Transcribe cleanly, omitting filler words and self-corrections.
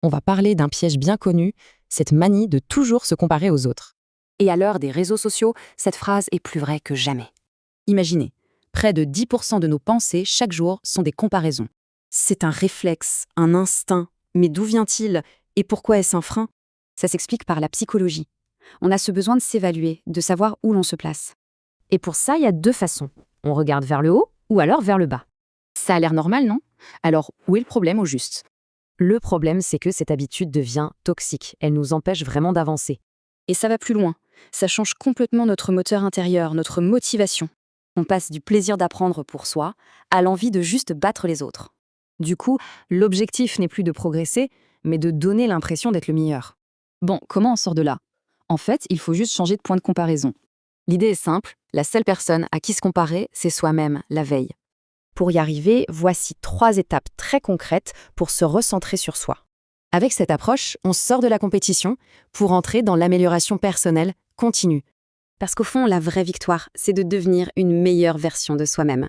On va parler d'un piège bien connu, cette manie de toujours se comparer aux autres. Et à l'heure des réseaux sociaux, cette phrase est plus vraie que jamais. Imaginez, près de 10% de nos pensées chaque jour sont des comparaisons. C'est un réflexe, un instinct. Mais d'où vient-il? Et pourquoi est-ce un frein? Ça s'explique par la psychologie. On a ce besoin de s'évaluer, de savoir où l'on se place. Et pour ça, il y a deux façons. On regarde vers le haut ou alors vers le bas. Ça a l'air normal, non? Alors, où est le problème au juste? Le problème, c'est que cette habitude devient toxique. Elle nous empêche vraiment d'avancer. Et ça va plus loin. Ça change complètement notre moteur intérieur, notre motivation. On passe du plaisir d'apprendre pour soi à l'envie de juste battre les autres. Du coup, l'objectif n'est plus de progresser, mais de donner l'impression d'être le meilleur. Bon, comment on sort de là? En fait, il faut juste changer de point de comparaison. L'idée est simple, la seule personne à qui se comparer, c'est soi-même, la veille. Pour y arriver, voici 3 étapes très concrètes pour se recentrer sur soi. Avec cette approche, on sort de la compétition pour entrer dans l'amélioration personnelle continue. Parce qu'au fond, la vraie victoire, c'est de devenir une meilleure version de soi-même.